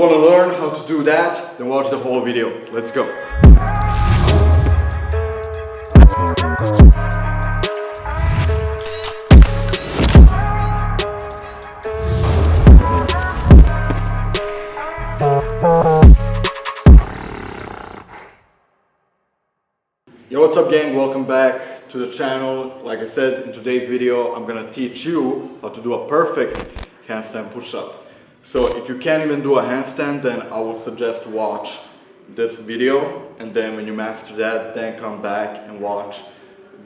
want to learn how to do that, then watch the whole video. Let's go. Yo, what's up gang, welcome back to the channel. Like I said, in today's video I'm gonna teach you how to do a perfect handstand push-up. So if you can't even do a handstand, then I would suggest watch this video, and then when you master that, then come back and watch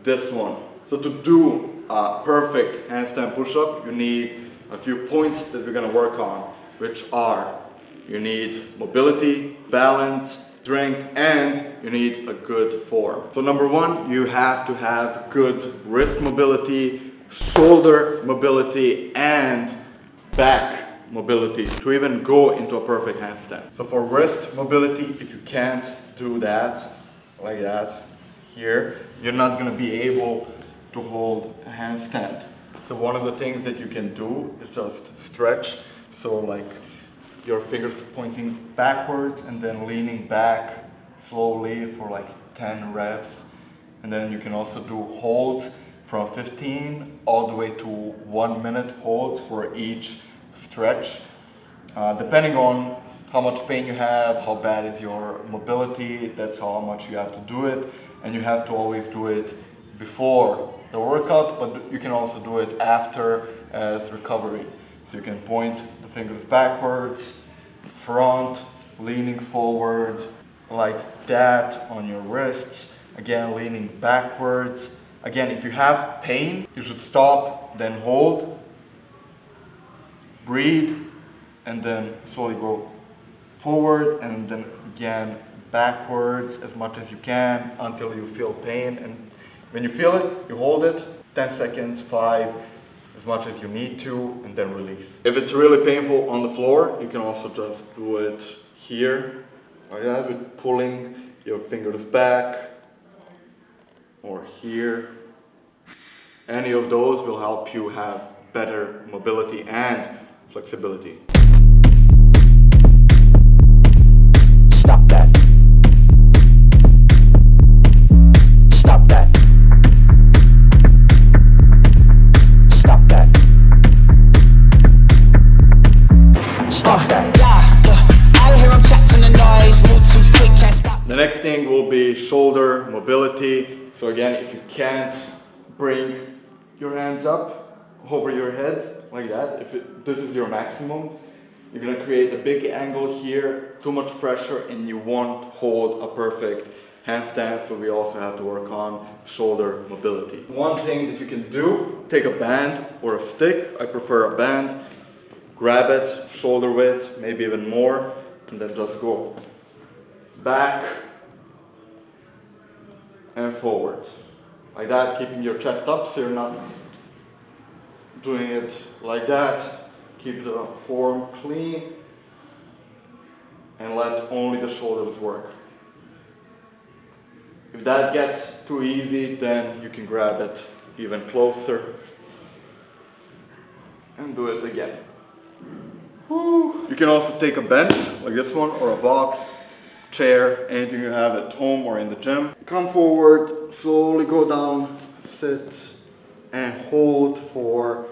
this one. So to do a perfect handstand push-up, you need a few points that we're gonna work on, which are you need mobility, balance, strength, and you need a good form. So number one, you have to have good wrist mobility, shoulder mobility, and back mobility to even go into a perfect handstand. So for wrist mobility, if you can't do that, like that, here, you're not gonna be able to hold a handstand. So one of the things that you can do is just stretch. So like your fingers pointing backwards and then leaning back slowly for like 10 reps. And then you can also do holds from 15 all the way to 1 minute holds for each stretch. Depending on how much pain you have, how bad is your mobility, that's how much you have to do it. And you have to always do it before the workout, but you can also do it after as recovery. So you can point the fingers backwards, front, leaning forward, like that on your wrists. Again, leaning backwards. Again, if you have pain, you should stop, then hold, breathe, and then slowly go forward, and then again backwards as much as you can until you feel pain. And when you feel it, you hold it 10 seconds, 5, as much as you need to, and then release. If it's really painful on the floor, you can also just do it here, like that, with pulling your fingers back, or here. Any of those will help you have better mobility and flexibility. Stop that. Stop that. Stop that. Stop that. I hear him chatting the noise, move too quick, can't stop. The next thing will be shoulder mobility. So again, if you can't bring your hands up over your head like that, this is your maximum, you're gonna create a big angle here, too much pressure, and you won't hold a perfect handstand. So we also have to work on shoulder mobility. One thing that you can do, take a band or a stick. I prefer a band. Grab it, shoulder width, maybe even more, and then just go back and forward. Like that, keeping your chest up so you're not doing it like that. Keep the form clean and let only the shoulders work. If that gets too easy, then you can grab it even closer and do it again. Woo. You can also take a bench like this one, or a box, chair, anything you have at home or in the gym. Come forward, slowly go down, sit, and hold for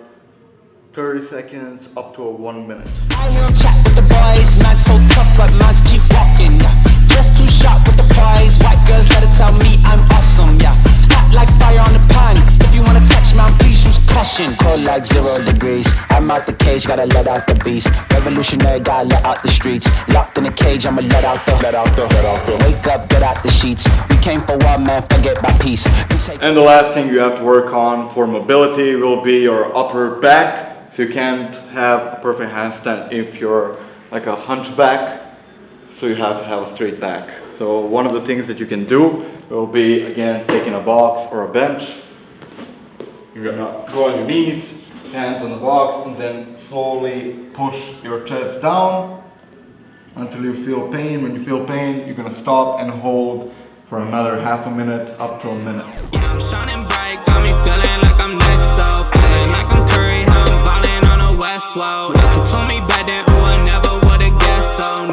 30 seconds up to 1 minute. I hear him chat with the boys, man so tough, but mans keep walking. Just too sharp with the prize, white girls let it tell me I'm awesome, yeah. Hot like fire on the pan, if you wanna touch man, please use caution. Cold like 0 degrees, I'm out the cage, gotta let out the beast. Revolutionary, gotta let out the streets. Locked in a cage, I'ma let out the. Wake up, get out the sheets. We came for one man, forget my peace. And the last thing you have to work on for mobility will be your upper back. So you can't have a perfect handstand if you're like a hunchback. So you have to have a straight back. So one of the things that you can do will be, again, taking a box or a bench. You're gonna go on your knees, hands on the box, and then slowly push your chest down until you feel pain. When you feel pain, you're gonna stop and hold for another half a minute up to a minute. Yeah, I'm shining bright, got me feeling like I'm next, so feeling like I'm Curry, how I'm ballin' on the West Wall. If you told me back then, oh, I never would've guessed, so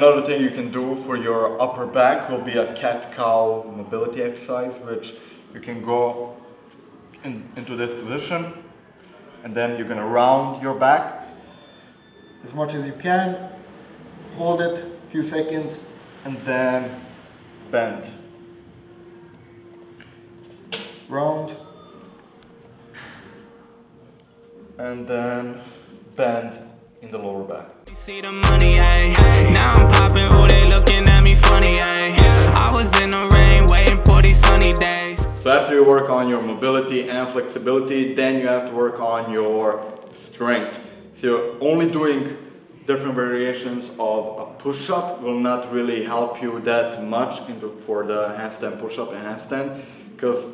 another thing you can do for your upper back will be a cat-cow mobility exercise, which you can go into this position, and then you're gonna round your back as much as you can, hold it a few seconds, and then bend. Round, and then bend in the lower back. You see the money, ayy. Now I'm popping, oh, they looking at me funny, ayy. I was in the rain waiting for these sunny days. So after you work on your mobility and flexibility, then you have to work on your strength. So you're only doing different variations of a push-up will not really help you that much for the handstand push-up and handstand, because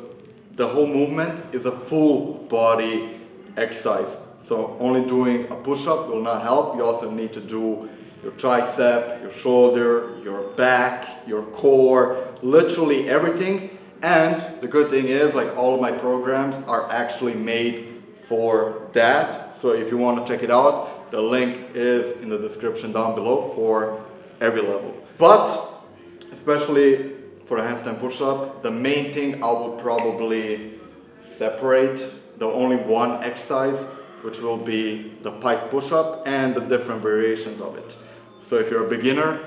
the whole movement is a full body exercise. So only doing a push-up will not help. You also need to do your tricep, your shoulder, your back, your core, literally everything. And the good thing is, like, all of my programs are actually made for that. So if you want to check it out, the link is in the description down below for every level. But especially for the handstand push-up, the main thing I would probably separate the only one exercise, which will be the pike push-up and the different variations of it. So if you're a beginner,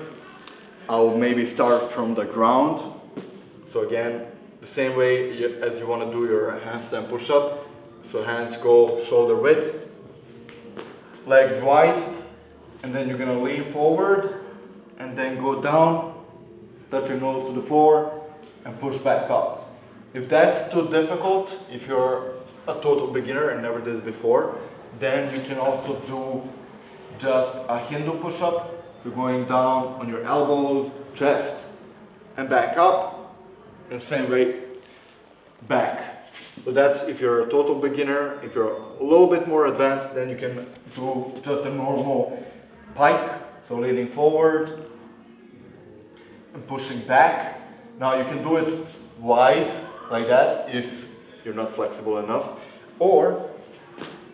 I'll maybe start from the ground. So again, the same way as you want to do your handstand push-up. So hands go shoulder width, legs wide, and then you're going to lean forward and then go down, touch your nose to the floor, and push back up. If that's too difficult, if you're a total beginner and never did it before, then you can also do just a Hindu push-up. So going down on your elbows, chest, and back up, and same way back. So that's if you're a total beginner. If you're a little bit more advanced, then you can do just a normal pike, so leaning forward and pushing back. Now you can do it wide like that if you're not flexible enough, or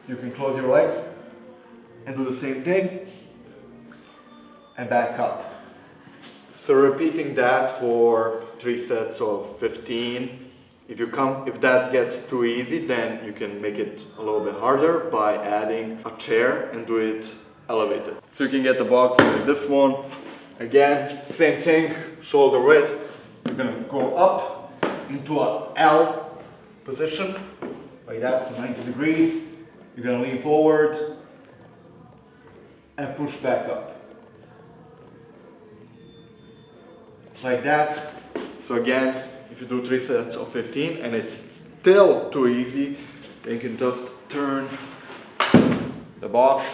you can close your legs and do the same thing and back up. So repeating that for 3 sets of 15. If that gets too easy, then you can make it a little bit harder by adding a chair and do it elevated. So you can get the box like this one. Again, same thing, shoulder width. You're gonna go up into a L position, like that, so 90 degrees. You're gonna lean forward and push back up. Like that. So again, if you do 3 sets of 15 and it's still too easy, then you can just turn the box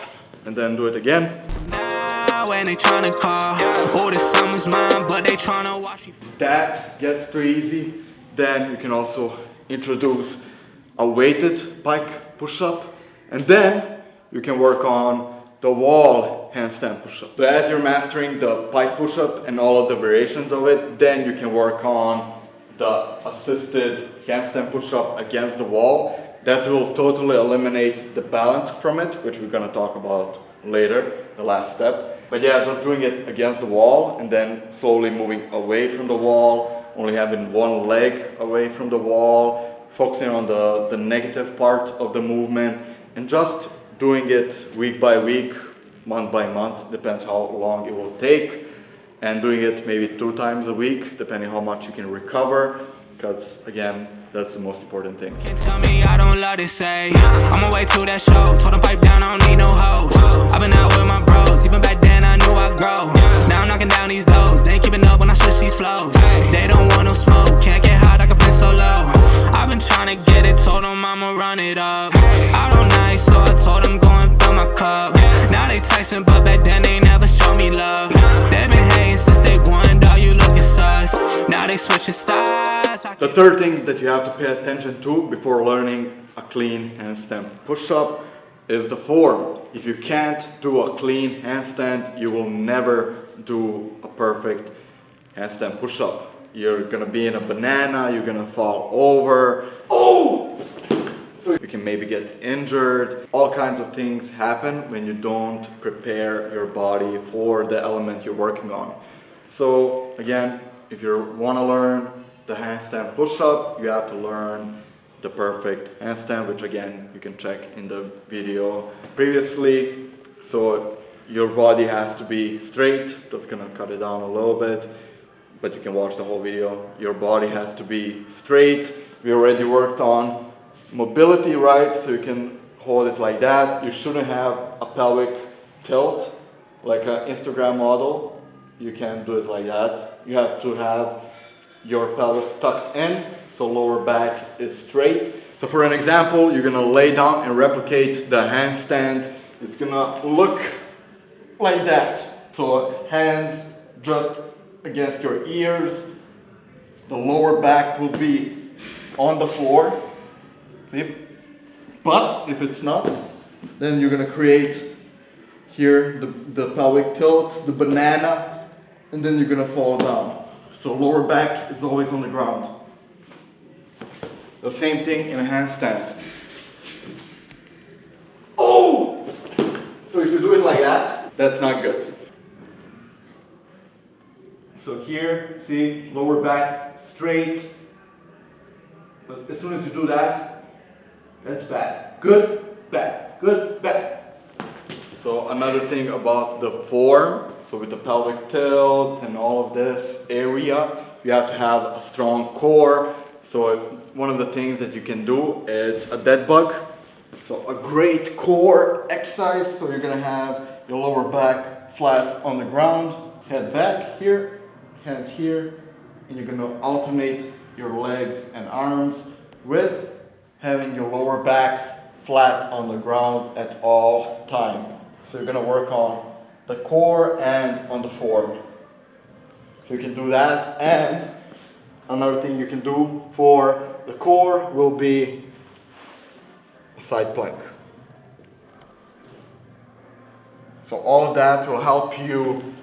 and then do it again. Now when they tryna call, oh, this summer's mine, but they tryna watch me. If that gets too easy, then you can also introduce a weighted pike push-up, and then you can work on the wall handstand push-up. So as you're mastering the pike push-up and all of the variations of it, then you can work on the assisted handstand push-up against the wall. That will totally eliminate the balance from it, which we're gonna talk about later, the last step. But yeah, just doing it against the wall and then slowly moving away from the wall, only having one leg away from the wall, focusing on the negative part of the movement, and just doing it week by week, month by month, depends how long it will take, and doing it maybe 2 times a week, depending how much you can recover, because again, that's the most important thing. Can't tell me I don't love this, say I'm away to that show, told them pipe down, I don't need no hoes. I've been out with my bros, even back then I knew I'd grow. Now I'm knocking down these doors, they ain't keeping up when I switch these flows. They don't want no smoke, can't get hot, I can play so low. I've been trying to get it, told them I'ma run it up. Out all night, so I told them go and fill my cup. Now they texting, but back then they never showed me love. They been hating since day one, dog, you looking sus. Now they switching sides. The third thing that you have to pay attention to before learning a clean handstand push-up is the form. If you can't do a clean handstand, you will never do a perfect handstand push-up. You're gonna be in a banana, you're gonna fall over. Oh! So you can maybe get injured. All kinds of things happen when you don't prepare your body for the element you're working on. So again, if you want to learn the handstand push-up, you have to learn the perfect handstand, which again you can check in the video previously. So your body has to be straight. Just gonna cut it down a little bit, but you can watch the whole video. Your body has to be straight. We already worked on mobility, right? So you can hold it like that. You shouldn't have a pelvic tilt like an Instagram model. You can't do it like that. You have to have your pelvis tucked in, so lower back is straight. So for an example, you're gonna lay down and replicate the handstand. It's gonna look like that. So hands just against your ears. The lower back will be on the floor. See? But if it's not, then you're gonna create here the pelvic tilt, the banana, and then you're gonna fall down. So lower back is always on the ground. The same thing in a handstand. Oh! So if you do it like that, that's not good. So here, see, lower back straight. But as soon as you do that, that's bad. Good, bad, good, bad. So another thing about the form, so with the pelvic tilt and all of this area, you have to have a strong core. So one of the things that you can do is a dead bug. So a great core exercise. So you're gonna have your lower back flat on the ground, head back here, hands here, and you're gonna alternate your legs and arms with having your lower back flat on the ground at all time. So you're gonna work on the core and on the form. So you can do that, and another thing you can do for the core will be a side plank. So all of that will help you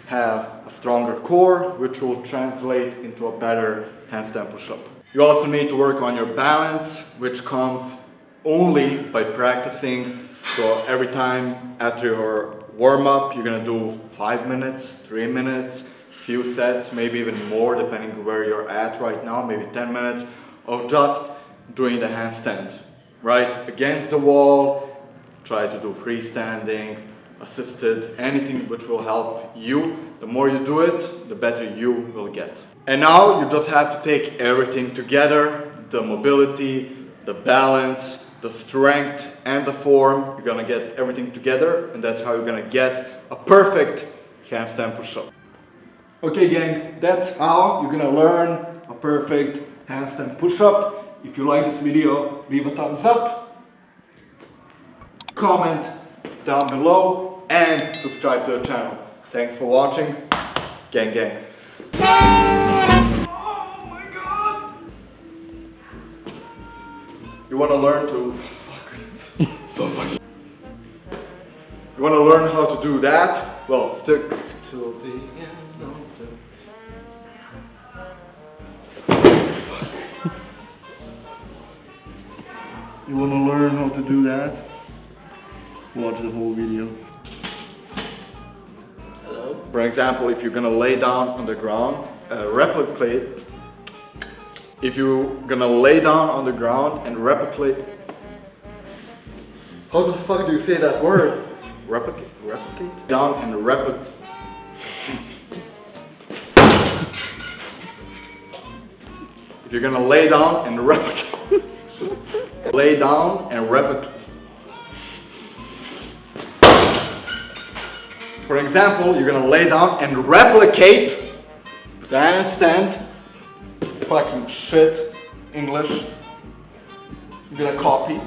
have a stronger core, which will translate into a better handstand push-up. You also need to work on your balance, which comes only by practicing. So every time after your warm-up, you're gonna do 5 minutes, 3 minutes, few sets, maybe even more depending where you're at right now, maybe 10 minutes of just doing the handstand, right? Against the wall, try to do freestanding, assisted, anything which will help you. The more you do it, the better you will get. And now you just have to take everything together, the mobility, the balance, the strength and the form. You're gonna get everything together, and that's how you're gonna get a perfect handstand push-up. Okay gang, that's how you're gonna learn a perfect handstand push-up. If you like this video, leave a thumbs up, comment down below, and subscribe to the channel. Thanks for watching. Gang gang. Oh my god! You wanna learn to... so funny. You wanna learn how to do that? Well, stick till the end of the... You wanna learn how to do that? Watch the whole video. Hello? For example, if you're gonna lay down on the ground, replicate. If you're gonna lay down on the ground and replicate. How the fuck do you say that word? Replicate? Down and replicate. If you're gonna lay down and replicate. Lay down and replicate. For example, you're gonna lay down and replicate the handstand. Fucking shit. English. You're gonna copy.